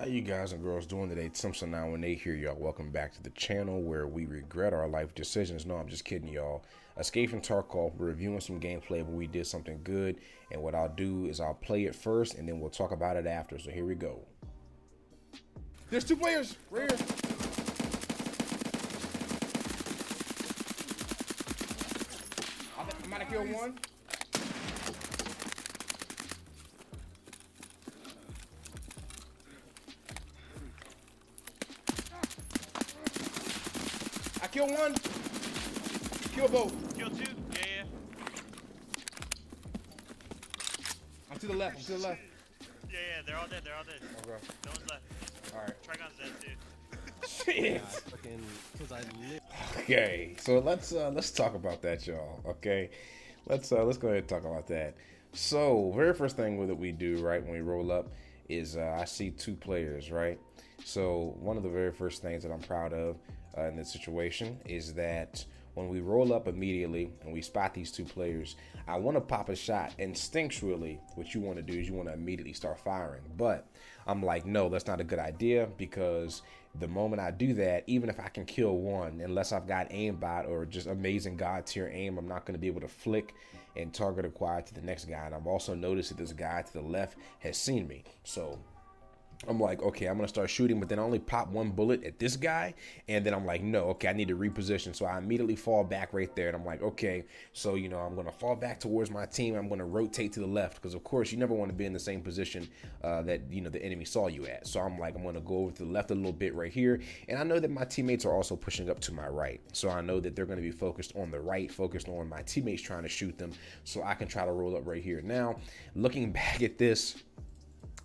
How you guys and girls doing today? Simpson 918 here, y'all. Welcome back to the channel where we regret our life decisions. No, I'm just kidding, y'all. Escape from Tarkov. We're reviewing some gameplay, but we did something good. And what I'll do is I'll play it first, and then we'll talk about it after. So here we go. There's two players right here. I might have killed one. I killed one. Kill both. Kill two? Yeah. I'm to the left. I'm to the left. Yeah, they're all dead. Okay. No one's left. All right. Trigon's dead too. Shit. Okay, so let's talk about that, y'all. Okay, let's go ahead and talk about that. So very first thing that we do right when we roll up is I see two players, right? So one of the very first things that I'm proud of in this situation is that when we roll up immediately and we spot these two players, I want to pop a shot. Instinctually, what you want to do is you want to immediately start firing. But I'm like, no, that's not a good idea, because the moment I do that, even if I can kill one, unless I've got aimbot or just amazing god tier aim, I'm not going to be able to flick and target acquire to the next guy. And I've also noticed that this guy to the left has seen me. So I'm like, okay, I'm going to start shooting, but then I only pop one bullet at this guy. And then I'm like, no, okay, I need to reposition. So I immediately fall back right there. And I'm like, okay, so, you know, I'm going to fall back towards my team. I'm going to rotate to the left because, of course, you never want to be in the same position that, you know, the enemy saw you at. So I'm like, I'm going to go over to the left a little bit right here. And I know that my teammates are also pushing up to my right. So I know that they're going to be focused on the right, focused on my teammates trying to shoot them. So I can try to roll up right here. Now, looking back at this,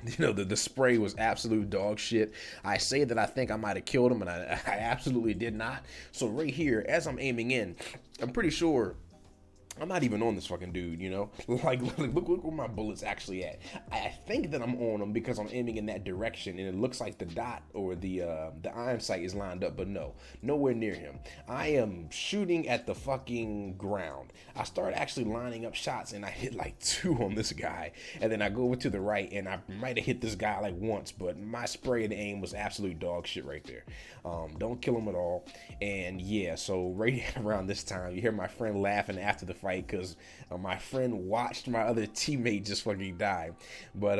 you know, the spray was absolute dog shit. I say that I think I might have killed him, and I absolutely did not. So right here, as I'm aiming in, I'm pretty sure I'm not even on this fucking dude, you know? Like, look where my bullet's actually at. I think that I'm on him because I'm aiming in that direction, and it looks like the dot or the iron sight is lined up, but no, nowhere near him. I am shooting at the fucking ground. I start actually lining up shots, and I hit like two on this guy, and then I go over to the right, and I might have hit this guy like once, but my spray and aim was absolute dog shit right there. Don't kill him at all. And yeah, so right around this time, you hear my friend laughing after the fight because my friend watched my other teammate just fucking die. But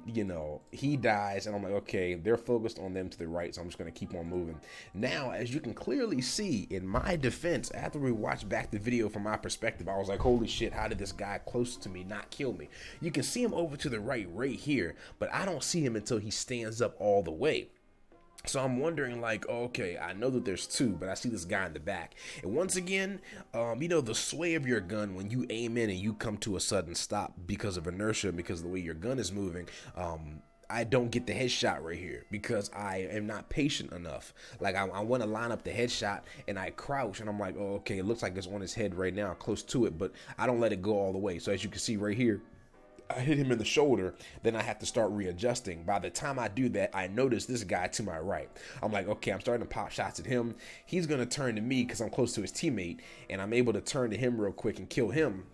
you know, he dies, and I'm like, okay, they're focused on them to the right, so I'm just gonna keep on moving. Now, as you can clearly see, in my defense, after we watched back the video from my perspective, I was like, holy shit, how did this guy close to me not kill me? You can see him over to the right here, but I don't see him until he stands up all the way. So I'm wondering, like, okay, I know that there's two, but I see this guy in the back. And once again, you know, the sway of your gun when you aim in and you come to a sudden stop because of inertia, because of the way your gun is moving, I don't get the headshot right here because I am not patient enough. Like, I want to line up the headshot, and I crouch, and I'm like, oh, okay, it looks like it's on his head right now, close to it, but I don't let it go all the way. So as you can see right here, I hit him in the shoulder, then I have to start readjusting. By the time I do that, I notice this guy to my right. I'm like, okay, I'm starting to pop shots at him. He's going to turn to me because I'm close to his teammate, and I'm able to turn to him real quick and kill him.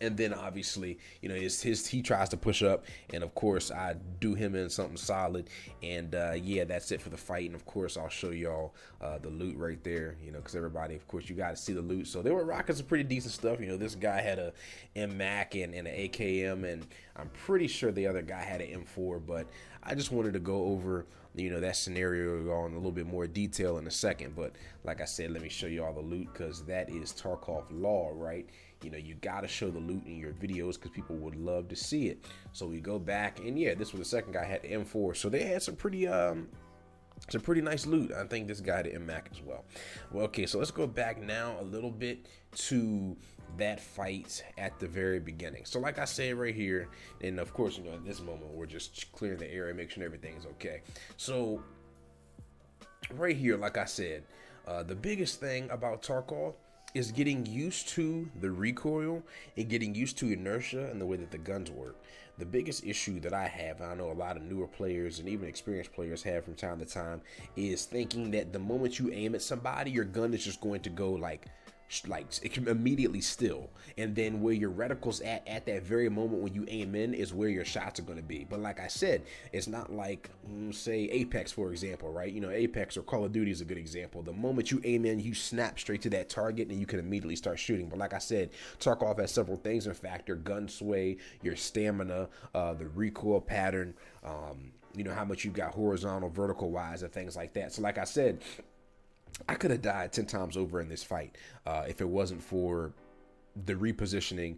And then obviously, you know, he tries to push up, and of course I do him in something solid. And yeah, that's it for the fight. And of course I'll show y'all the loot right there, you know, because everybody, of course, you got to see the loot. So they were rocking some pretty decent stuff. You know, this guy had a MMAC and an AKM, and I'm pretty sure the other guy had an M4. But I just wanted to go over, you know, that scenario in a little bit more detail in a second. But like I said, let me show you all the loot, because that is Tarkov law, right? You know, you got to show the loot in your videos because people would love to see it. So we go back, and yeah, this was the second guy had the M4. So they had some pretty nice loot. I think this guy had the MMAC as well. Well, okay, so let's go back now a little bit to that fight at the very beginning. So like I said right here, and of course, you know, at this moment we're just clearing the area, make sure everything's okay. So right here, like I said, the biggest thing about Tarkov is getting used to the recoil and getting used to inertia and the way that the guns work. The biggest issue that I have, and I know a lot of newer players and even experienced players have from time to time, is thinking that the moment you aim at somebody, your gun is just going to go like like it can immediately still, and then where your reticle's at that very moment when you aim in is where your shots are going to be. But like I said, it's not like say Apex, for example, right? You know, Apex or Call of Duty is a good example. The moment you aim in, you snap straight to that target and you can immediately start shooting. But like I said, Tarkov has several things in factor: gun sway, your stamina, the recoil pattern, you know, how much you got horizontal, vertical wise, and things like that. So like I said, I could have died 10 times over in this fight if it wasn't for the repositioning,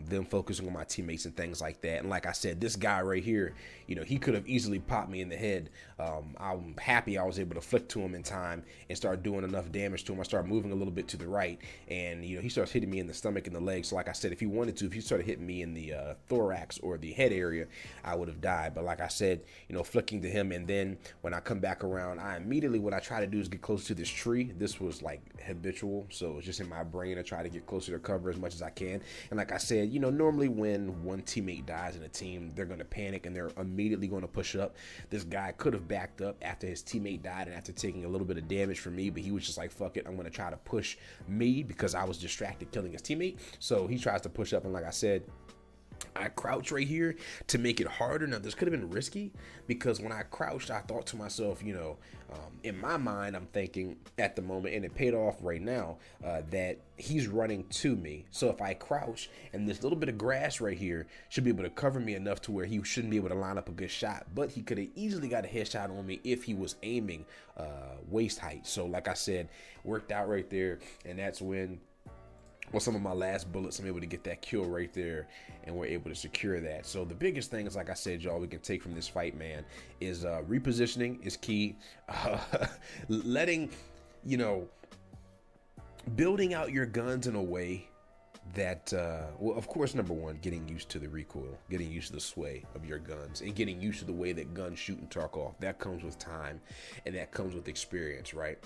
them focusing on my teammates and things like that. And like I said, this guy right here, you know, he could have easily popped me in the head. I'm happy I was able to flick to him in time and start doing enough damage to him. I started moving a little bit to the right, and you know, he starts hitting me in the stomach and the legs. So like I said, if he wanted to, if he started hitting me in the thorax or the head area, I would have died. But like I said, you know, flicking to him, and then when I come back around, I immediately, what I try to do is get close to this tree. This was like habitual, so it's just in my brain to try to get closer to cover as much as I can. And like I said, you know, normally when one teammate dies in a team, they're going to panic and they're immediately going to push up. This guy could have backed up after his teammate died and after taking a little bit of damage from me, but he was just like, fuck it, I'm going to try to push me because I was distracted killing his teammate. So he tries to push up, and like I said, I crouch right here to make it harder. Now, this could have been risky because when I crouched, I thought to myself, you know, in my mind, I'm thinking at the moment, and it paid off right now, that he's running to me. So if I crouch, and this little bit of grass right here should be able to cover me enough to where he shouldn't be able to line up a good shot, but he could have easily got a headshot on me if he was aiming waist height. So like I said, worked out right there, and that's when, well, some of my last bullets, I'm able to get that kill right there, and we're able to secure that. So the biggest thing is, like I said, y'all, we can take from this fight, man, is repositioning is key. Letting, you know, building out your guns in a way that, well, of course, number one, getting used to the recoil, getting used to the sway of your guns, and getting used to the way that guns shoot in Tarkov. That comes with time, and that comes with experience, right?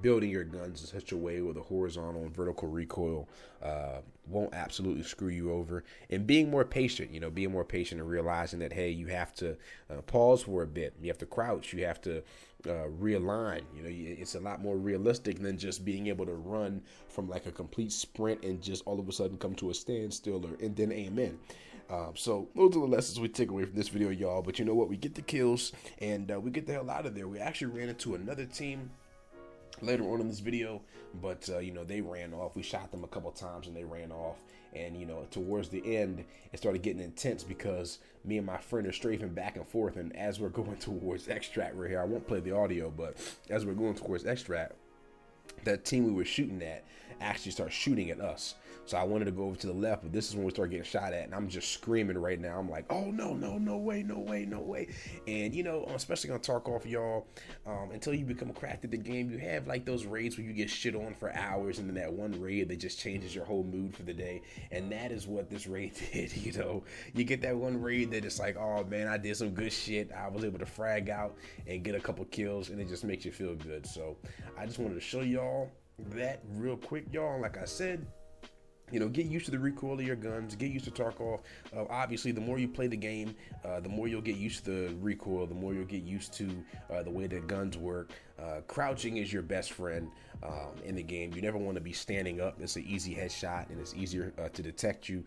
Building your guns in such a way where the horizontal and vertical recoil won't absolutely screw you over, and being more patient, you know, being more patient and realizing that, hey, you have to pause for a bit, you have to crouch, you have to realign. You know, it's a lot more realistic than just being able to run from like a complete sprint and just all of a sudden come to a standstill and then aim in. So those are the lessons we take away from this video, y'all. But you know what? We get the kills, and we get the hell out of there. We actually ran into another team later on in this video, but you know, they ran off. We shot them a couple times and they ran off, and you know, towards the end it started getting intense because me and my friend are strafing back and forth, and as we're going towards extract right here, I won't play the audio, but as we're going towards extract, that team we were shooting at actually starts shooting at us. So I wanted to go over to the left, but this is when we start getting shot at, and I'm just screaming right now. I'm like, oh no, no, no way, no way, no way. And you know, especially on Tarkov, y'all, until you become cracked at the game, you have like those raids where you get shit on for hours, and then that one raid that just changes your whole mood for the day. And that is what this raid did. You know, you get that one raid that it's like, oh man, I did some good shit. I was able to frag out and get a couple kills, and it just makes you feel good. So I just wanted to show y'all that real quick, y'all. Like I said, you know, get used to the recoil of your guns, get used to Tarkov. Obviously, the more you play the game, the more you'll get used to the recoil, the more you'll get used to the way that guns work. Crouching is your best friend in the game. You never want to be standing up. It's an easy headshot, and it's easier to detect you.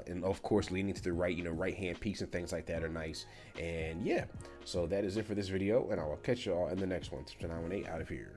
And of course, leaning to the right, you know, right hand peeks and things like that are nice. And yeah, so that is it for this video, and I will catch y'all in the next one. 918 out of here.